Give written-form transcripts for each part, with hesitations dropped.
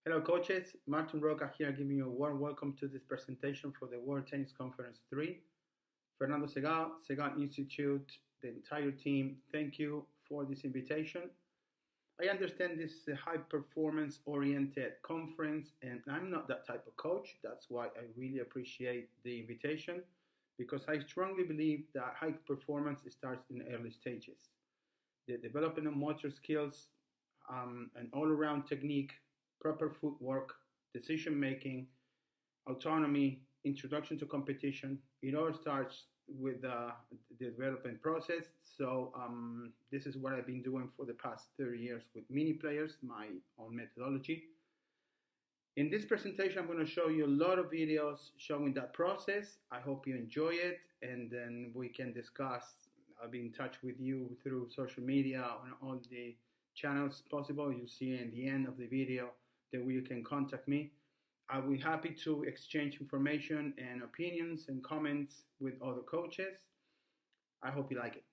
Hello, coaches. Martin Rocca here, giving you a warm welcome to this presentation for the World Tennis Conference 3. Fernando Segal, Segal Institute, the entire team, thank you for this invitation. I understand this is a high performance oriented conference, and I'm not that type of coach. That's why I really appreciate the invitation, because I strongly believe that high performance starts in early stages. The development of motor skills, and all around technique, proper footwork, decision making, autonomy, introduction to competition. It all starts with the development process. So this is what I've been doing for the past 30 years with mini players, my own methodology. In this presentation, I'm going to show you a lot of videos showing that process. I hope you enjoy it, and then we can discuss. I'll be in touch with you through social media on all the channels possible. You see in the end of the video that you can contact me. I'll be happy to exchange information and opinions and comments with other coaches. I hope you like it.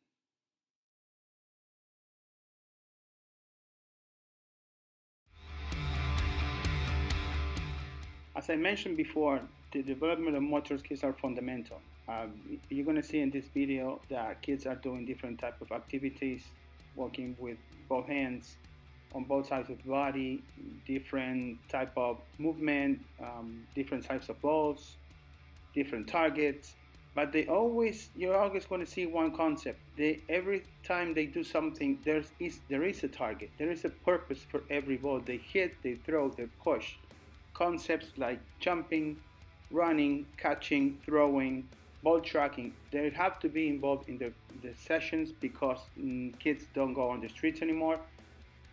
As I mentioned before, the development of motor skills are fundamental. You're going to see in this video that kids are doing different type of activities, working with both hands on both sides of the body, different type of movement, different types of balls, different targets. But you're always going to see one concept. Every time they do something, there is a target. There is a purpose for every ball. They hit, they throw, they push. Concepts like jumping, running, catching, throwing, ball tracking, they have to be involved in the sessions because kids don't go on the streets anymore.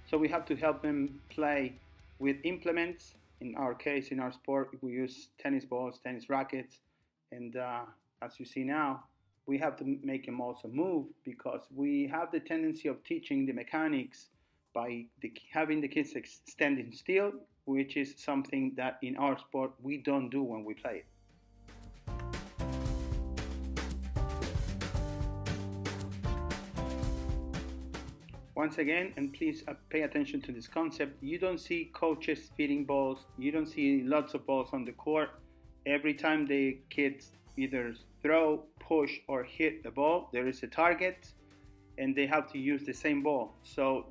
So we have to help them play with implements. In our case, in our sport, we use tennis balls, tennis rackets, and as you see now, we have to make them also move because we have the tendency of teaching the mechanics by having the kids standing still, which is something that in our sport we don't do when we play it. Once again, and please pay attention to this concept, you don't see coaches feeding balls, you don't see lots of balls on the court. Every time the kids either throw, push, or hit the ball, there is a target, and they have to use the same ball. So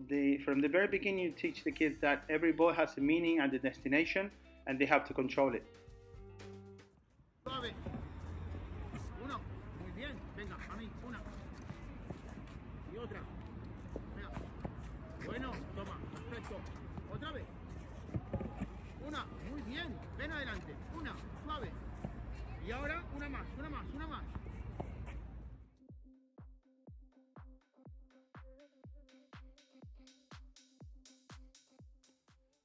from the very beginning, you teach the kids that every ball has a meaning and a destination, and they have to control it. Suave. Uno. Muy bien. Venga, a mí. Una. Y otra. Venga. Bueno, toma. Perfecto. Otra vez. Una. Muy bien. Ven adelante. Una. Suave. Y ahora una más, una más, una más.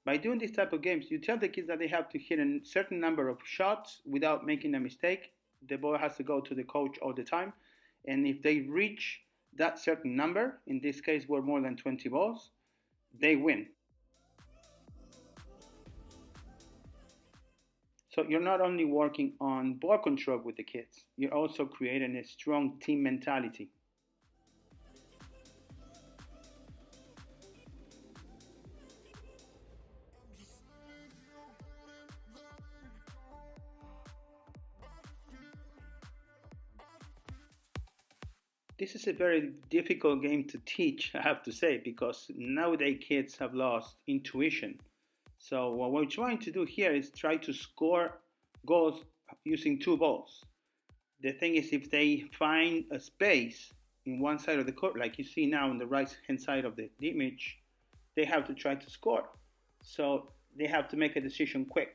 By doing this type of games, you tell the kids that they have to hit a certain number of shots without making a mistake. The ball has to go to the coach all the time. And if they reach that certain number, in this case we're more than 20 balls, they win. So you're not only working on ball control with the kids, you're also creating a strong team mentality. This is a very difficult game to teach, I have to say, because nowadays kids have lost intuition. So what we're trying to do here is try to score goals using two balls. The thing is, if they find a space in one side of the court, like you see now on the right hand side of the image, they have to try to score. So they have to make a decision quick.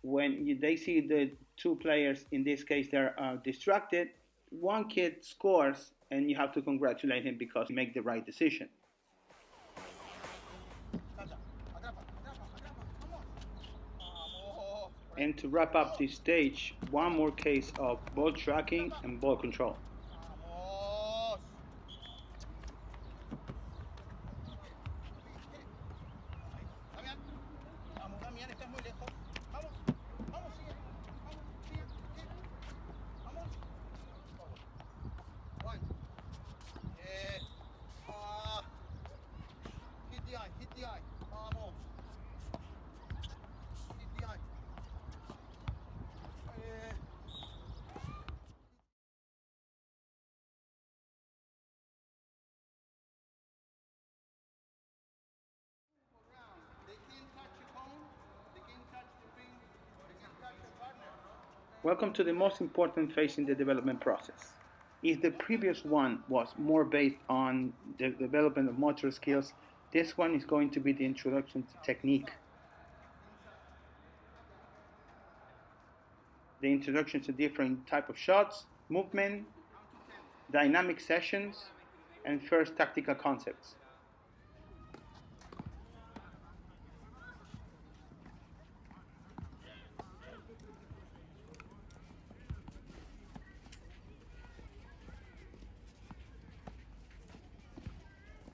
When they see the two players, in this case, they're distracted, one kid scores and you have to congratulate him because he made the right decision. And to wrap up this stage, one more case of ball tracking and ball control. Welcome to the most important phase in the development process. If the previous one was more based on the development of motor skills, this one is going to be the introduction to technique. The introduction to different type of shots, movement, dynamic sessions, and first tactical concepts.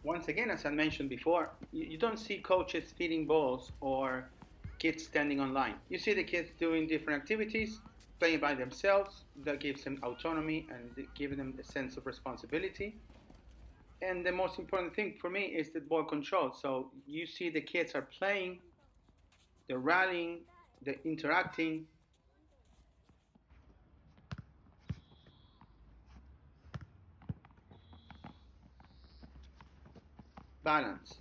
Once again, as I mentioned before, you don't see coaches feeding balls or kids standing on line. You see the kids doing different activities, playing by themselves. That gives them autonomy and gives them a sense of responsibility. And the most important thing for me is the ball control. So you see the kids are playing, they're rallying, they're interacting. Balance.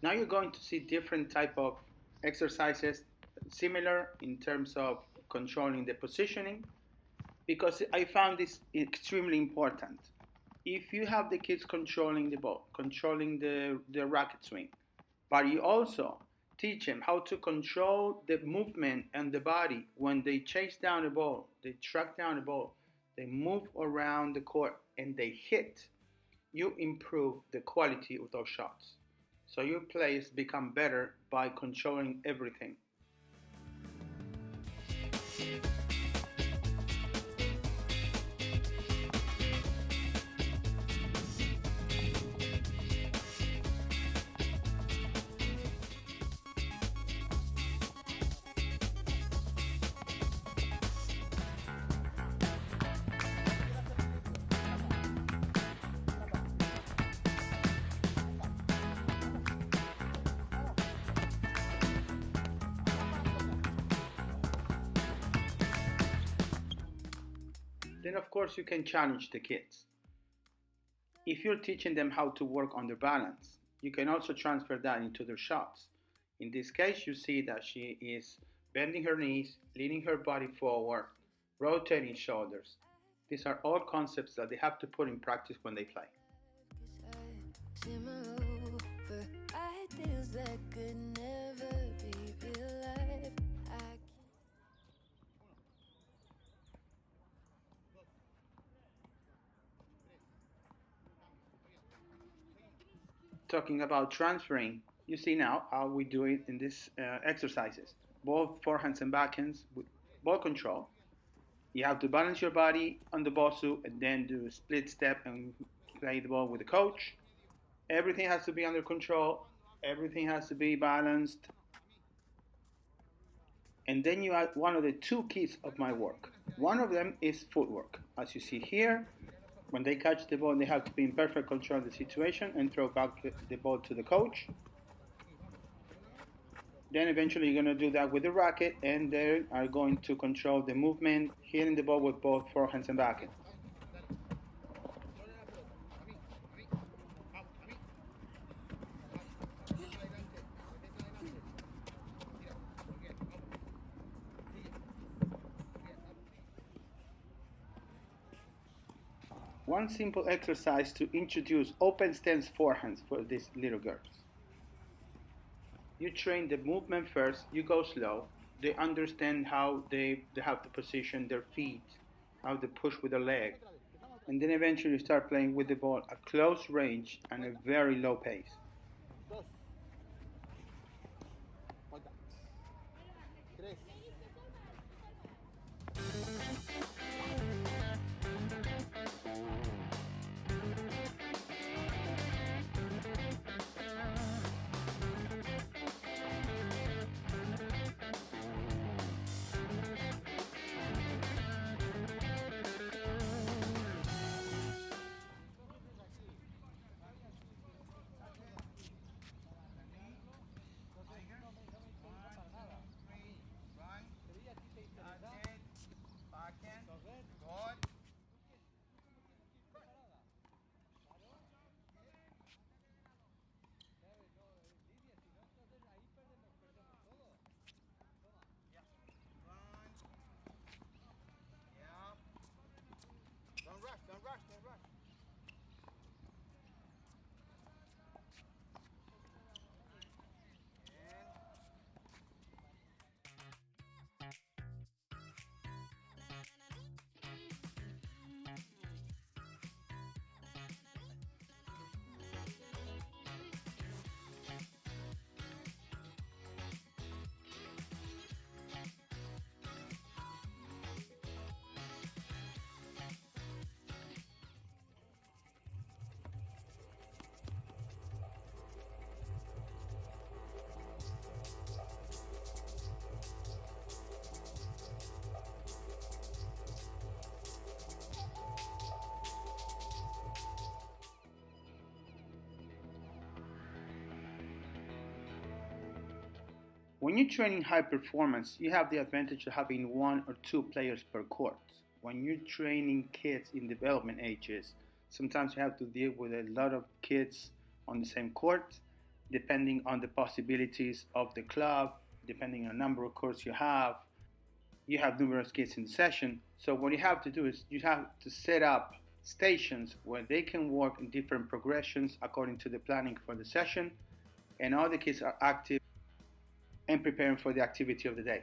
Now you're going to see different type of exercises similar in terms of controlling the positioning, because I found this extremely important. If you have the kids controlling the ball, controlling the racket swing, but you also teach them how to control the movement and the body when they chase down the ball, they track down the ball, they move around the court and they hit, you improve the quality of those shots. So your plays become better by controlling everything. Then of course you can challenge the kids. If you're teaching them how to work on their balance, you can also transfer that into their shots. In this case, you see that she is bending her knees, leaning her body forward, rotating shoulders. These are all concepts that they have to put in practice when they play. Talking about transferring, you see now how we do it in these exercises. Both forehands and backhands with ball control. You have to balance your body on the ball suit and then do a split step and play the ball with the coach. Everything has to be under control. Everything has to be balanced. And then you add one of the two keys of my work. One of them is footwork. As you see here, when they catch the ball, they have to be in perfect control of the situation and throw back the ball to the coach. Then eventually you're going to do that with the racket, and they are going to control the movement, hitting the ball with both forehands and backhands. One simple exercise to introduce open stance forehands for these little girls. You train the movement first, you go slow, they understand how they have to position their feet, how to push with their leg, and then eventually you start playing with the ball at close range and a very low pace. When you're training high performance, you have the advantage of having one or two players per court. When you're training kids in development ages, sometimes you have to deal with a lot of kids on the same court, depending on the possibilities of the club, depending on the number of courts you have. You have numerous kids in the session. So what you have to do is you have to set up stations where they can work in different progressions according to the planning for the session, and all the kids are active and preparing for the activity of the day.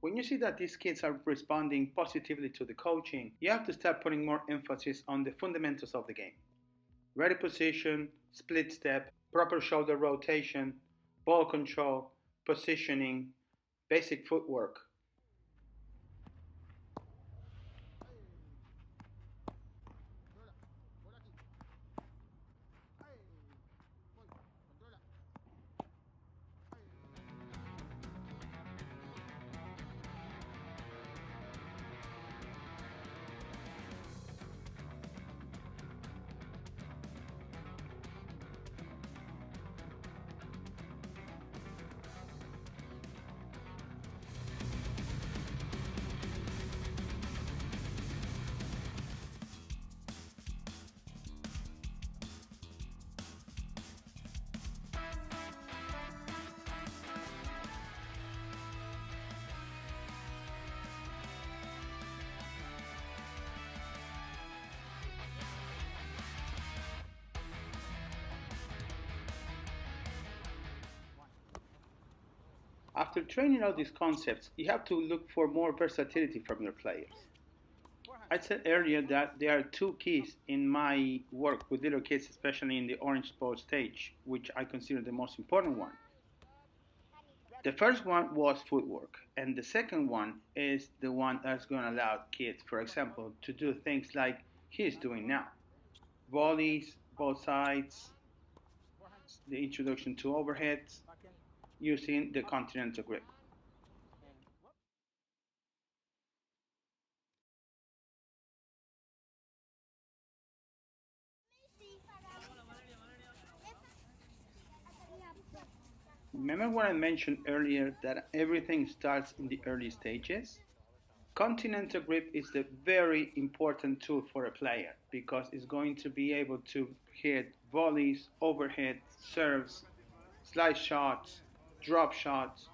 When you see that these kids are responding positively to the coaching, you have to start putting more emphasis on the fundamentals of the game. Ready position, split step, proper shoulder rotation, ball control, positioning, basic footwork. After training all these concepts, you have to look for more versatility from your players. I said earlier that there are two keys in my work with little kids, especially in the orange sport stage, which I consider the most important one. The first one was footwork, and the second one is the one that's going to allow kids, for example, to do things like he's doing now. Volleys, both sides, the introduction to overheads, using the continental grip. Remember what I mentioned earlier that everything starts in the early stages? Continental grip is a very important tool for a player because it's going to be able to hit volleys, overhead, serves, slice shots, drop shots.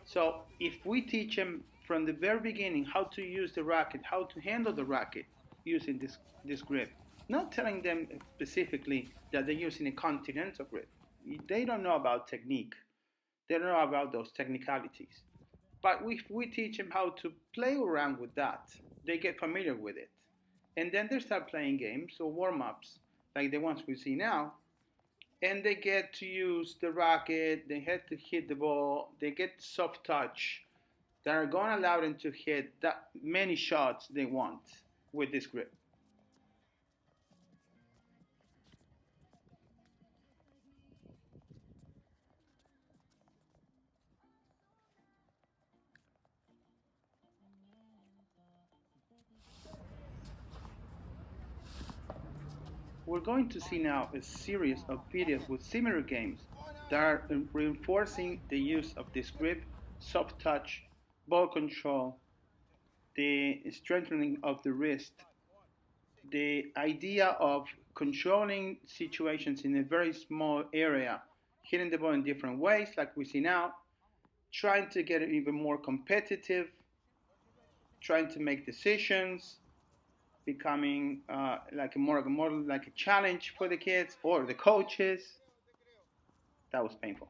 So if we teach them from the very beginning how to use the racket, how to handle the racket using this grip, not telling them specifically that they're using a continental grip. They don't know about technique. They don't know about those technicalities. But if we teach them how to play around with that, they get familiar with it. And then they start playing games or warm-ups like the ones we see now, and they get to use the racket, they get to hit the ball, they get soft touch that are going to allow them to hit that many shots they want with this grip. We're going to see now a series of videos with similar games that are reinforcing the use of this grip, soft touch, ball control, the strengthening of the wrist, the idea of controlling situations in a very small area, hitting the ball in different ways like we see now, trying to get it even more competitive, trying to make decisions, becoming like a more like a challenge for the kids or the coaches. That was painful.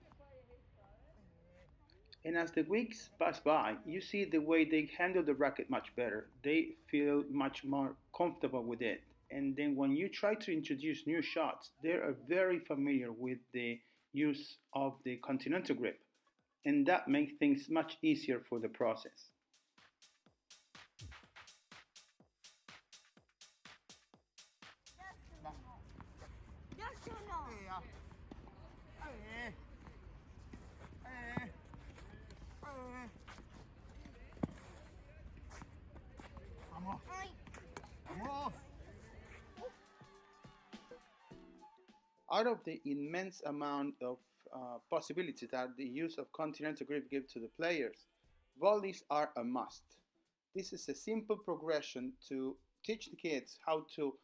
And as the weeks pass by, you see the way they handle the racket much better. They feel much more comfortable with it. And then when you try to introduce new shots, they are very familiar with the use of the continental grip. And that makes things much easier for the process. Out of the immense amount of possibilities that the use of continental grip gives to the players, volleys are a must. This is a simple progression to teach the kids how to,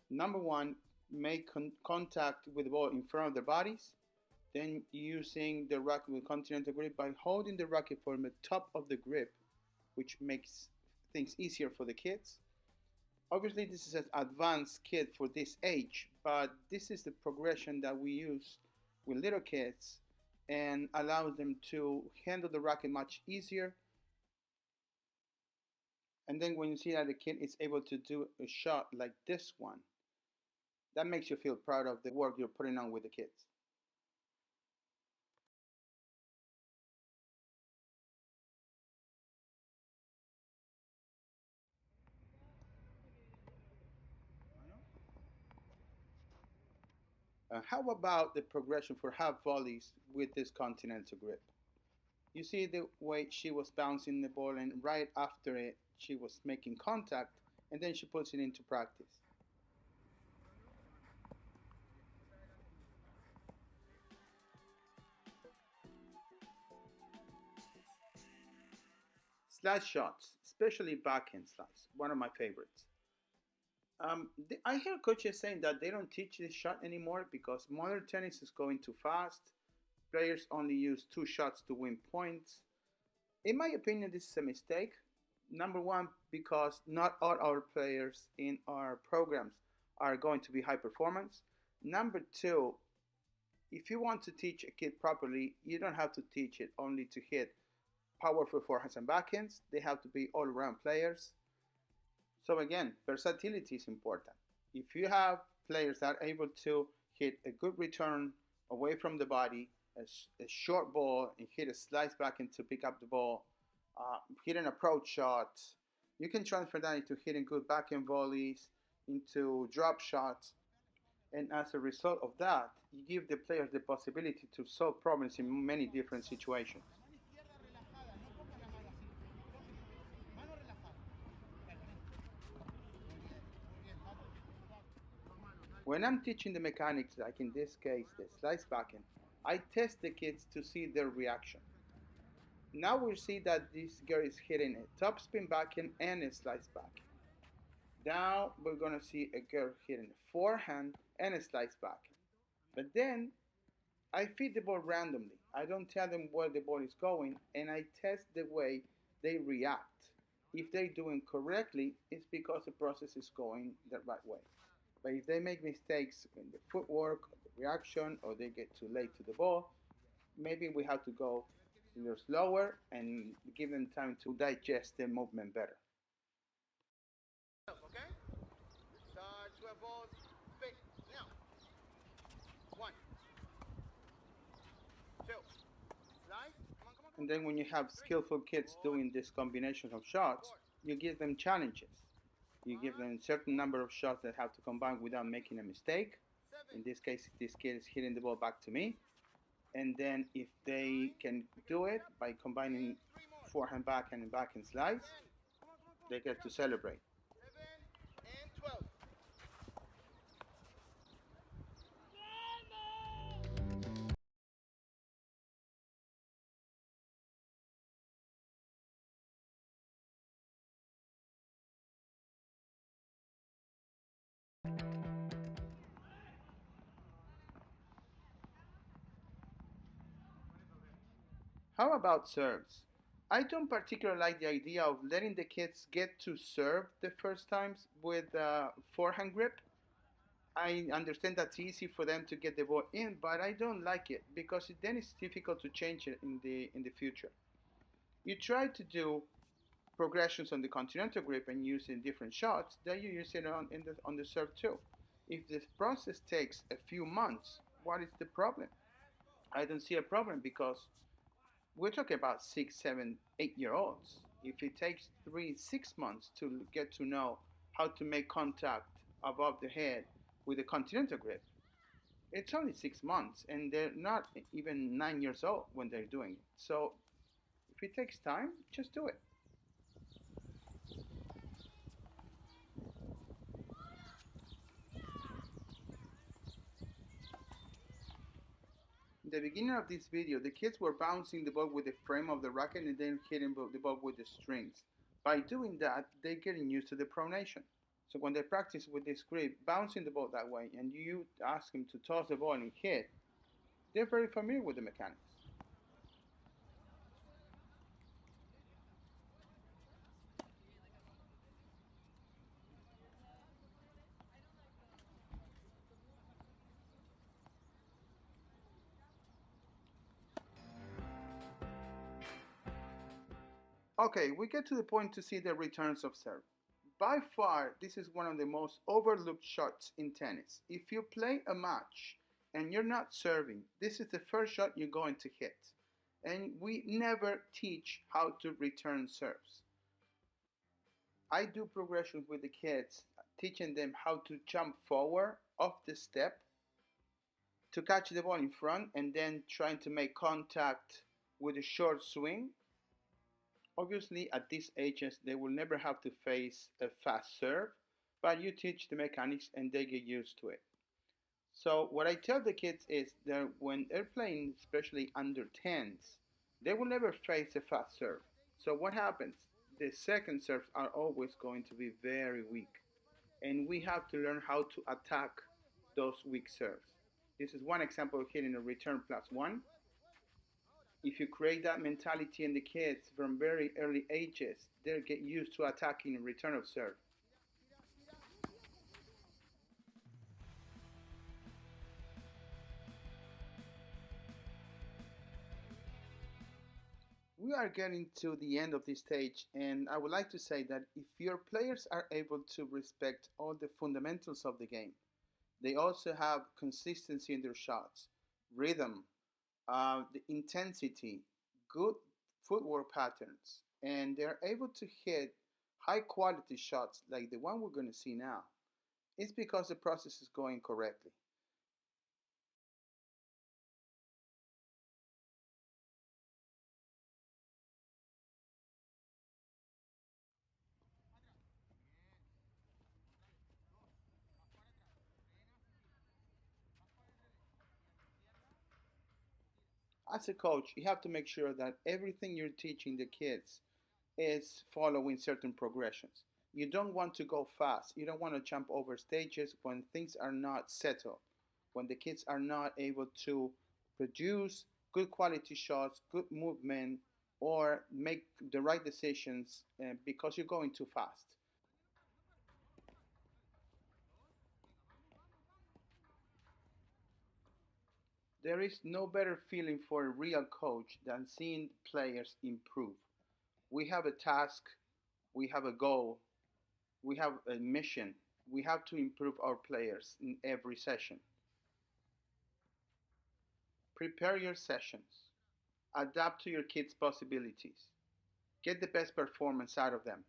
number one, make contact with the ball in front of their bodies, then using the racket with continental grip by holding the racket from the top of the grip, which makes things easier for the kids. Obviously, this is an advanced kid for this age, but this is the progression that we use with little kids and allows them to handle the racket much easier. And then when you see that the kid is able to do a shot like this one, that makes you feel proud of the work you're putting on with the kids. How about the progression for half volleys with this continental grip? You see the way she was bouncing the ball, and right after it, she was making contact, and then she puts it into practice. Slice shots, especially backhand slice, one of my favorites. I hear coaches saying that they don't teach this shot anymore because modern tennis is going too fast. Players only use two shots to win points. In my opinion, this is a mistake. Number one, because not all our players in our programs are going to be high performance. Number two, if you want to teach a kid properly, you don't have to teach it only to hit powerful forehands and backhands. They have to be all-around players. So again, versatility is important. If you have players that are able to hit a good return away from the body, a short ball, and hit a slice backhand to pick up the ball, hit an approach shot, you can transfer that into hitting good backhand volleys, into drop shots, and as a result of that, you give the players the possibility to solve problems in many different situations. When I'm teaching the mechanics, like in this case, the slice backhand, I test the kids to see their reaction. Now we see that this girl is hitting a topspin backhand and a slice backhand. Now we're going to see a girl hitting a forehand and a slice backhand. But then I feed the ball randomly. I don't tell them where the ball is going, and I test the way they react. If they're doing correctly, it's because the process is going the right way. But if they make mistakes in the footwork, or the reaction, or they get too late to the ball, maybe we have to go a little slower and give them time to digest the movement better. Okay? Start 12 balls. Pick now. 1, 2, slice. Come on, come on. And then when you have skillful kids doing this combination of shots, you give them challenges. You give them a certain number of shots that have to combine without making a mistake. In this case, this kid is hitting the ball back to me. And then if they can do it by combining forehand, backhand, and backhand slice, they get to celebrate. 7 and 12. How about serves? I don't particularly like the idea of letting the kids get to serve the first times with forehand grip. I understand that's easy for them to get the ball in, but I don't like it because then it's difficult to change it in the future. You try to do progressions on the continental grip and using different shots, then you use it on the serve too. If this process takes a few months, what is the problem? I don't see a problem because we're talking about 6, 7, 8 year olds. If it takes 3, 6 months to get to know how to make contact above the head with a continental grip, it's only 6 months and they're not even 9 years old when they're doing it. So if it takes time, just do it. the beginning of this video, the kids were bouncing the ball with the frame of the racket and then hitting the ball with the strings. By doing that, they're getting used to the pronation. So when they practice with this grip, bouncing the ball that way, and you ask them to toss the ball and hit, they're very familiar with the mechanics. Okay, we get to the point to see the returns of serve. By far, this is one of the most overlooked shots in tennis. If you play a match and you're not serving, this is the first shot you're going to hit. And we never teach how to return serves. I do progressions with the kids, teaching them how to jump forward off the step to catch the ball in front and then trying to make contact with a short swing. Obviously, at these ages, they will never have to face a fast serve, but you teach the mechanics and they get used to it. So what I tell the kids is that when they're playing, especially under 10s, they will never face a fast serve. So what happens? The second serves are always going to be very weak. And we have to learn how to attack those weak serves. This is one example of hitting a return +1. If you create that mentality in the kids from very early ages, they'll get used to attacking a return of serve. We are getting to the end of this stage, and I would like to say that if your players are able to respect all the fundamentals of the game, they also have consistency in their shots, rhythm, the intensity, good footwork patterns, and they're able to hit high quality shots like the one we're going to see now, it's because the process is going correctly. As a coach, you have to make sure that everything you're teaching the kids is following certain progressions. You don't want to go fast. You don't want to jump over stages when things are not settled, when the kids are not able to produce good quality shots, good movement, or make the right decisions because you're going too fast. There is no better feeling for a real coach than seeing players improve. We have a task, we have a goal, we have a mission. We have to improve our players in every session. Prepare your sessions. Adapt to your kids' possibilities. Get the best performance out of them.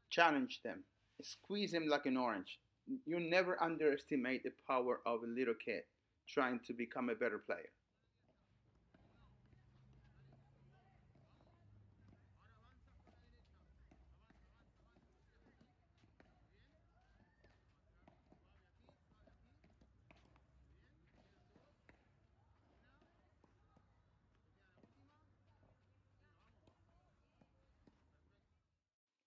Challenge them. Squeeze them like an orange. You never underestimate the power of a little kid trying to become a better player.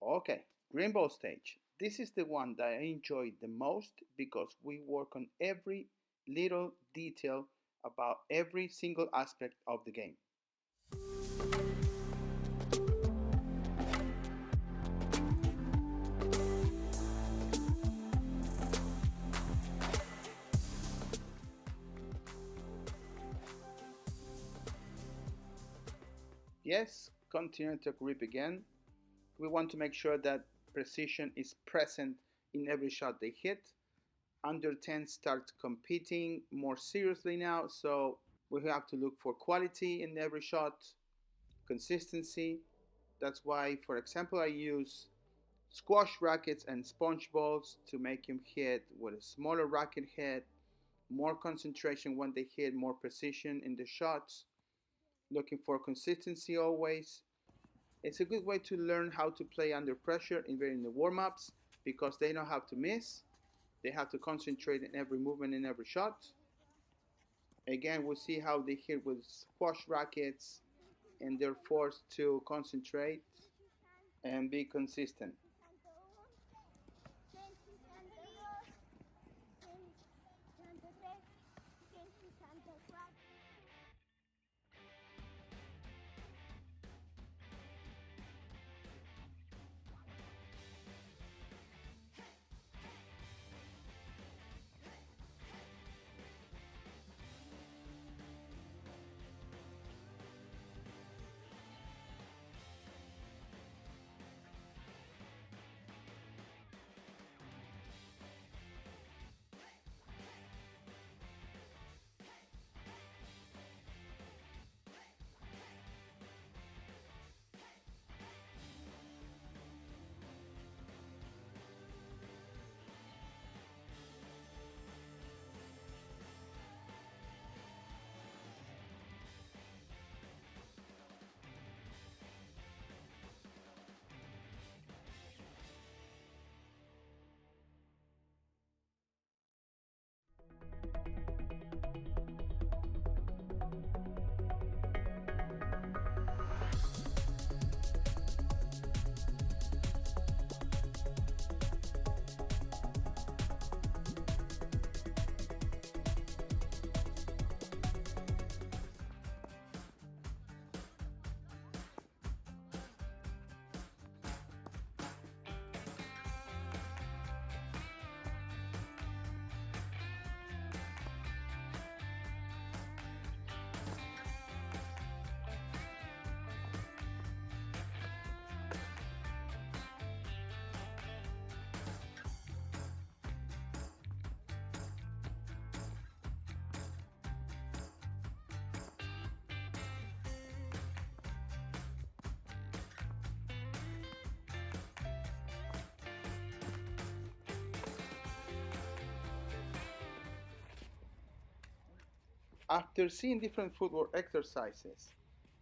Okay, green ball stage. This is the one that I enjoy the most because we work on every little detail about every single aspect of the game. Yes, continue to grip again. We want to make sure that precision is present in every shot they hit. Under 10 start competing more seriously now, so we have to look for quality in every shot, consistency. That's why, for example, I use squash rackets and sponge balls to make him hit with a smaller racket head, more concentration when they hit, more precision in the shots, looking for consistency always. It's a good way to learn how to play under pressure in the warm-ups because they don't have to miss. They have to concentrate in every movement in every shot. Again, we'll see how they hit with squash rackets and they're forced to concentrate and be consistent. After seeing different footwork exercises,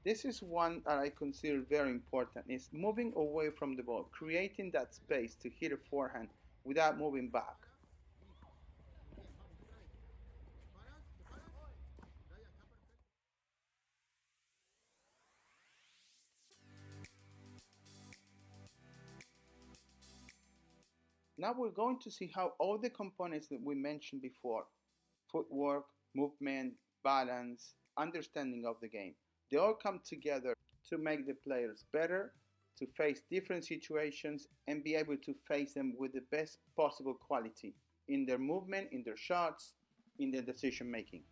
this is one that I consider very important, is moving away from the ball, creating that space to hit a forehand without moving back. Now we're going to see how all the components that we mentioned before, footwork, movement, balance, understanding of the game, they all come together to make the players better, to face different situations and be able to face them with the best possible quality in their movement, in their shots, in their decision making.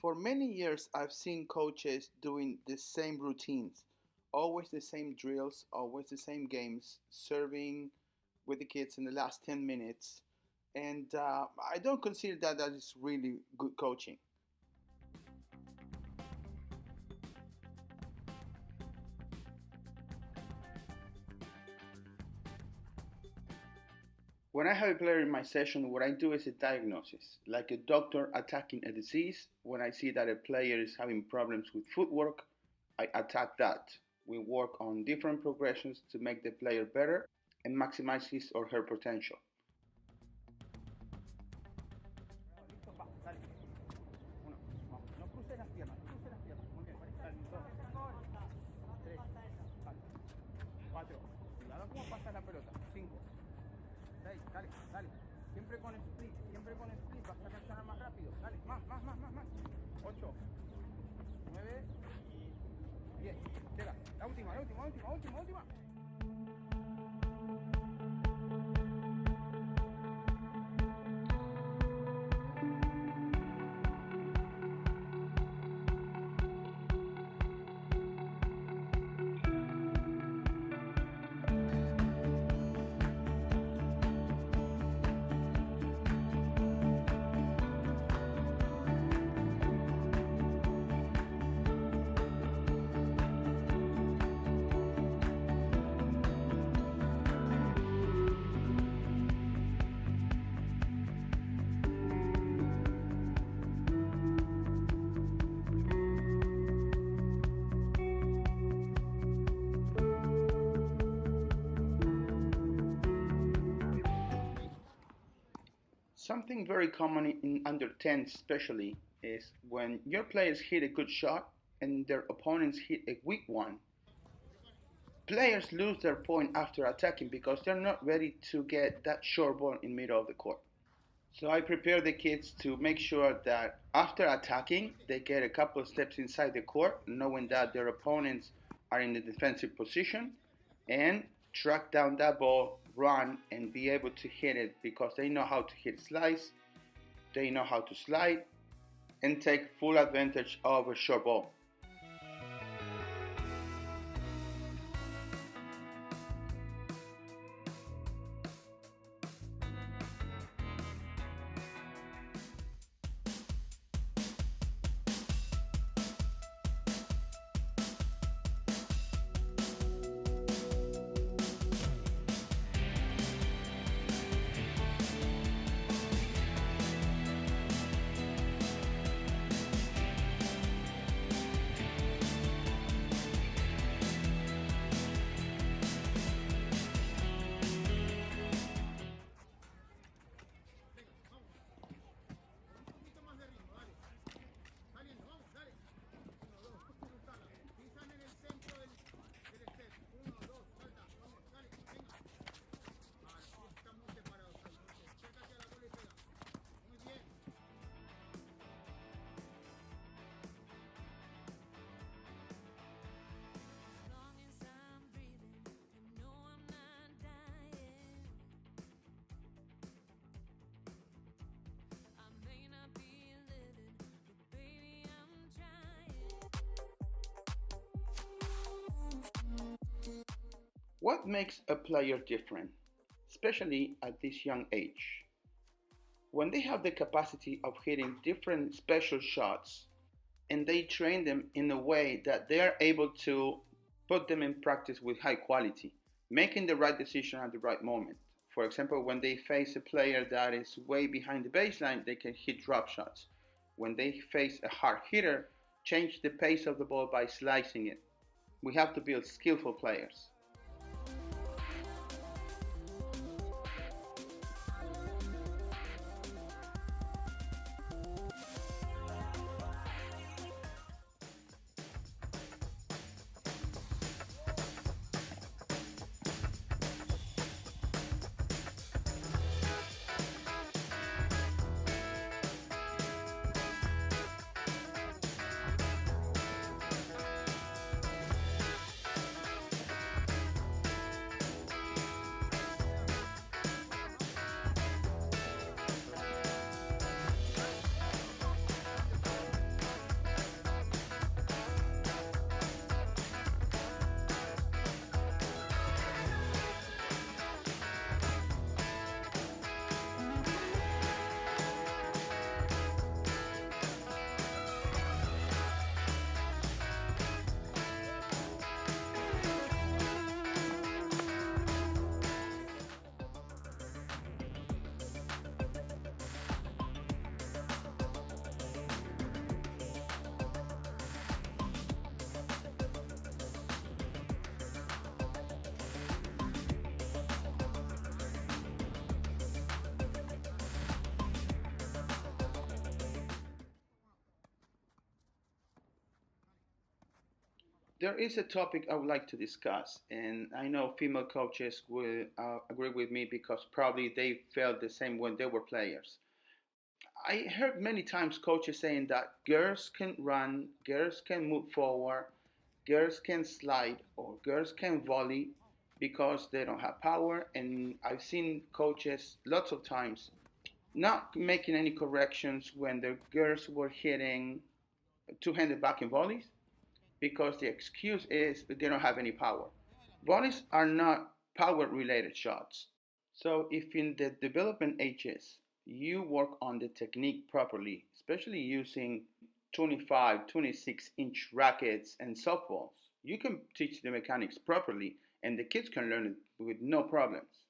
For many years, I've seen coaches doing the same routines, always the same drills, always the same games, serving with the kids in the last 10 minutes. And I don't consider that that is really good coaching. When I have a player in my session, what I do is a diagnosis, like a doctor attacking a disease. When I see that a player is having problems with footwork, I attack that. We work on different progressions to make the player better and maximize his or her potential. Siempre con split, vas a reaccionar más rápido. Dale, más. 8, 9, 10. Llega. La última. Something very common in under 10 especially is when your players hit a good shot and their opponents hit a weak one. Players lose their point after attacking because they're not ready to get that short ball in the middle of the court. So I prepare the kids to make sure that after attacking, they get a couple of steps inside the court, knowing that their opponents are in the defensive position, and track down that ball, run, and be able to hit it because they know how to hit slice, they know how to slide, and take full advantage of a short ball. What makes a player different, especially at this young age? When they have the capacity of hitting different special shots and they train them in a way that they are able to put them in practice with high quality, making the right decision at the right moment. For example, when they face a player that is way behind the baseline, they can hit drop shots. When they face a hard hitter, change the pace of the ball by slicing it. We have to build skillful players. There is a topic I would like to discuss, and I know female coaches will agree with me because probably they felt the same when they were players. I heard many times coaches saying that girls can run, girls can move forward, girls can slide, or girls can volley because they don't have power. And I've seen coaches lots of times not making any corrections when the girls were hitting two-handed back in volleys because the excuse is they don't have any power. Volleys are not power related shots. So if in the development ages you work on the technique properly, especially using 25, 26-inch rackets and softballs, you can teach the mechanics properly and the kids can learn it with no problems.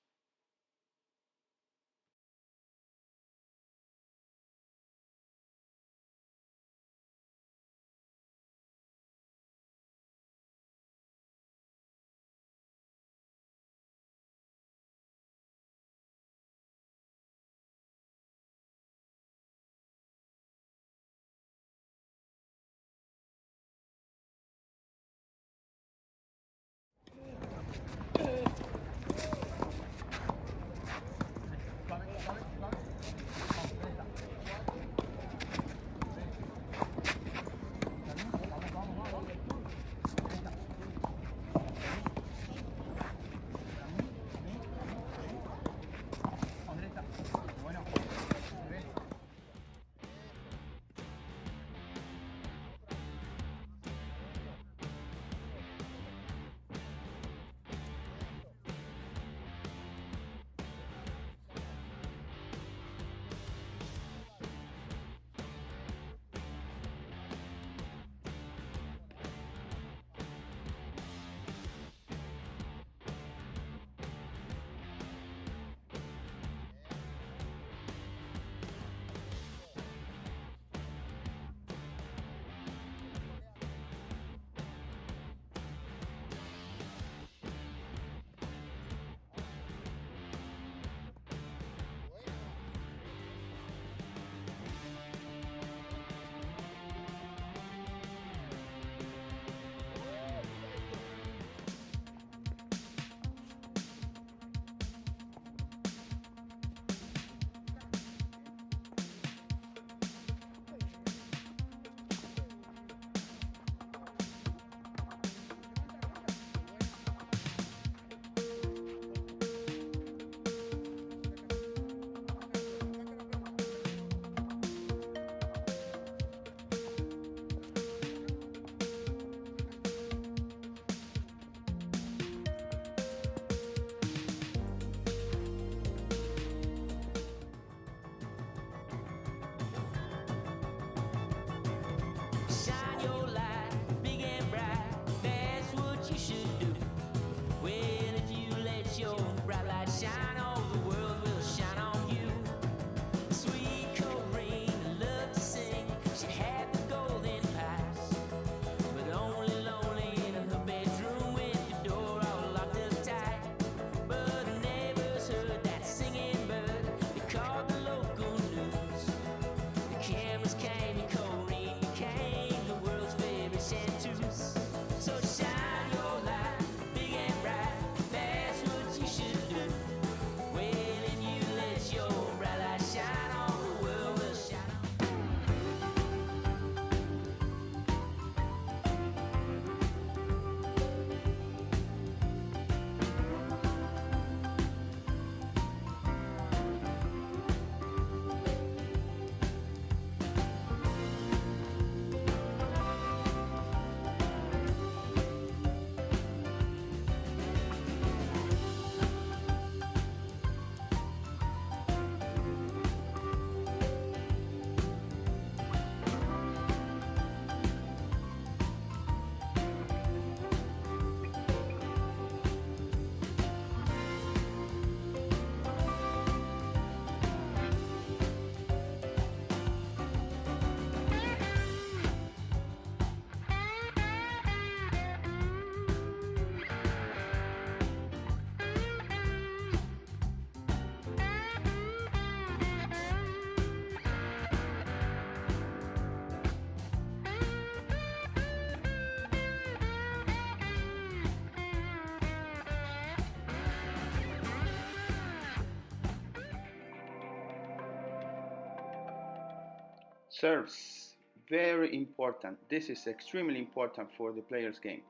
Serves, very important. This is extremely important for the player's game.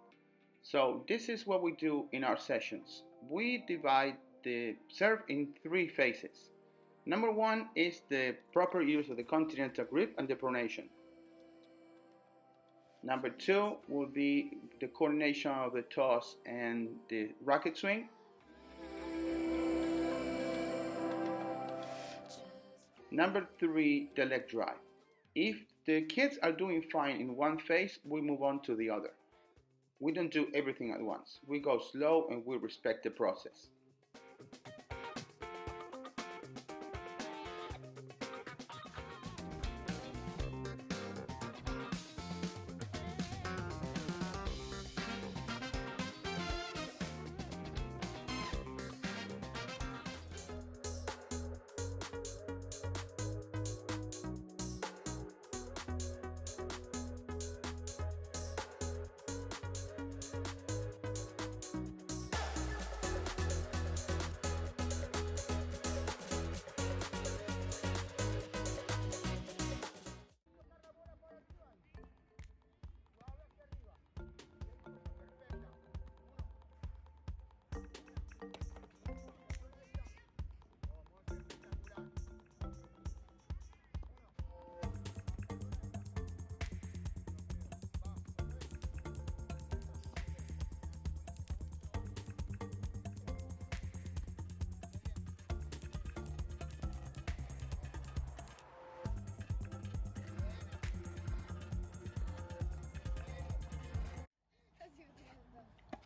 So this is what we do in our sessions. We divide the serve in three phases. Number one is the proper use of the continental grip and the pronation. Number two will be the coordination of the toss and the racket swing. Number three, the leg drive. If the kids are doing fine in one phase, we move on to the other. We don't do everything at once. We go slow and we respect the process.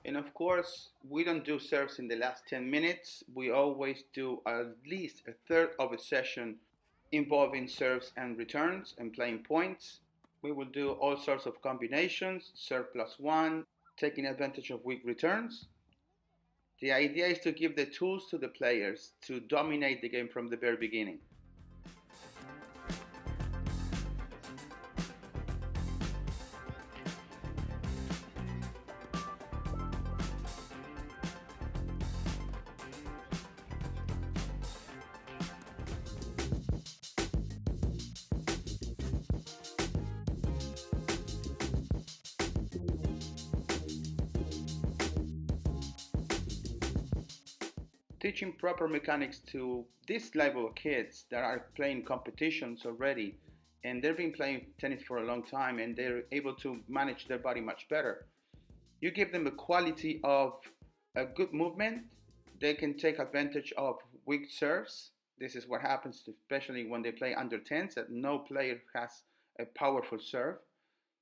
And of course, we don't do serves in the last 10 minutes. We always do at least a third of a session involving serves and returns and playing points. We will do all sorts of combinations, serve plus one, taking advantage of weak returns. The idea is to give the tools to the players to dominate the game from the very beginning. Teaching proper mechanics to this level of kids that are playing competitions already, and they've been playing tennis for a long time and they're able to manage their body much better. You give them the quality of a good movement, they can take advantage of weak serves. This is what happens especially when they play under 10s, that no player has a powerful serve.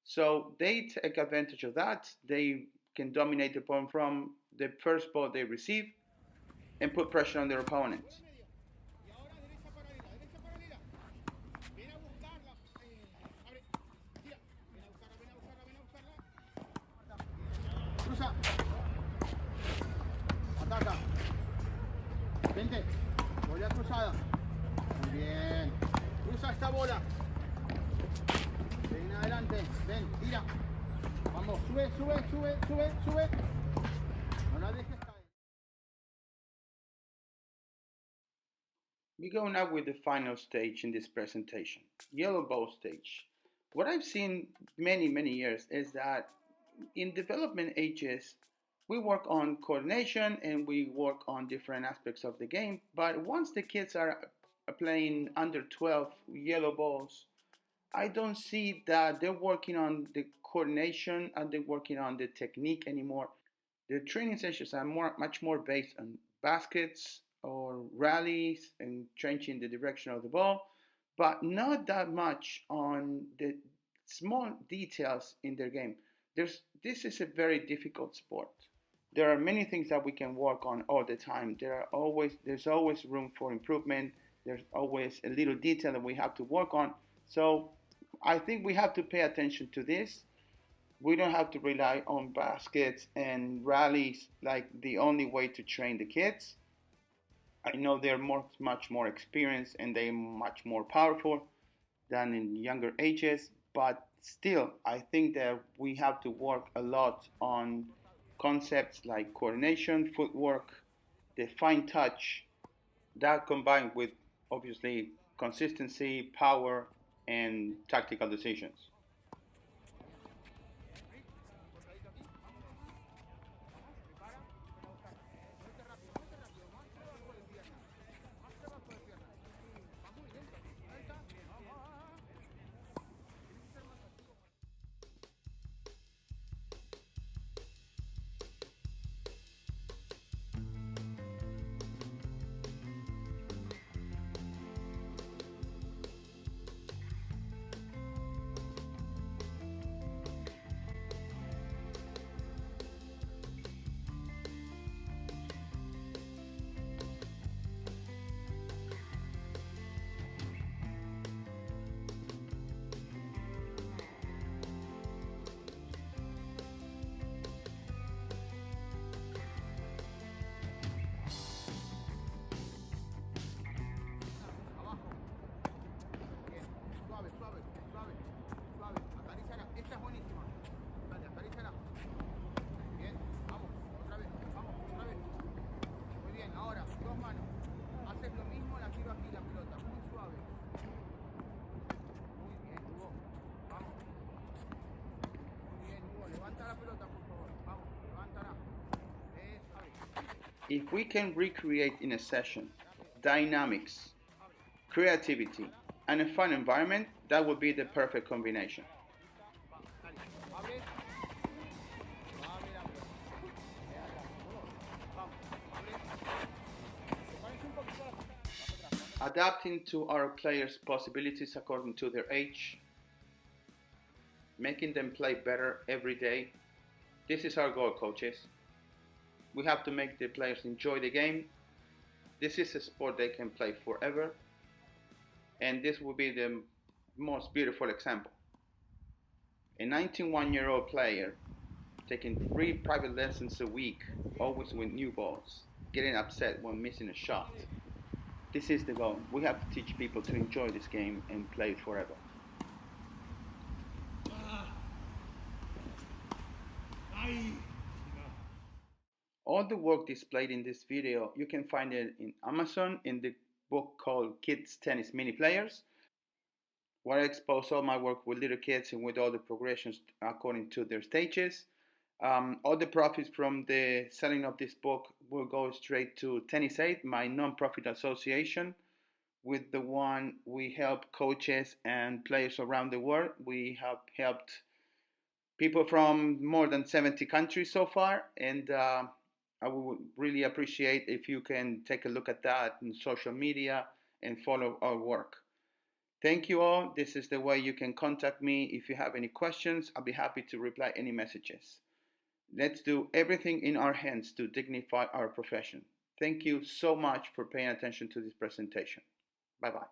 So they take advantage of that. They can dominate the point from the first ball they receive and put pressure on their opponents. Cruza. Ataca. Vente. Bola cruzada. Muy bien. Cruza esta bola. Ven adelante. Ven, tira. Vamos, sube, sube, sube, sube, sube. No la dejes caer. We go now with the final stage in this presentation, yellow ball stage. What I've seen many years is that in development ages, we work on coordination and we work on different aspects of the game. But once the kids are playing under 12 yellow balls, I don't see that they're working on the coordination and they're working on the technique anymore. The training sessions are much more based on baskets or rallies and changing the direction of the ball, but not that much on the small details in their game. This is a very difficult sport. There are many things that we can work on all the time. There's always room for improvement. There's always a little detail that we have to work on. So I think we have to pay attention to this. We don't have to rely on baskets and rallies like the only way to train the kids. I know they're much more experienced and they're much more powerful than in younger ages, but still, I think that we have to work a lot on concepts like coordination, footwork, the fine touch, that combined with obviously consistency, power, and tactical decisions. If we can recreate in a session dynamics, creativity, and a fun environment, that would be the perfect combination. Adapting to our players' possibilities according to their age, making them play better every day. This is our goal, coaches. We have to make the players enjoy the game. This is a sport they can play forever, and this will be the most beautiful example. A 91-year-old player taking 3 private lessons a week, always with new balls, getting upset when missing a shot. This is the goal. We have to teach people to enjoy this game and play it forever. All the work displayed in this video, you can find it in Amazon in the book called Kids Tennis Mini Players, where I expose all my work with little kids and with all the progressions according to their stages. All the profits from the selling of this book will go straight to Tennis Aid, my non-profit association. With the one we help coaches and players around the world. We have helped people from more than 70 countries so far, and I would really appreciate if you can take a look at that in social media and follow our work. Thank you all. This is the way you can contact me. If you have any questions, I'll be happy to reply any messages. Let's do everything in our hands to dignify our profession. Thank you so much for paying attention to this presentation. Bye-bye.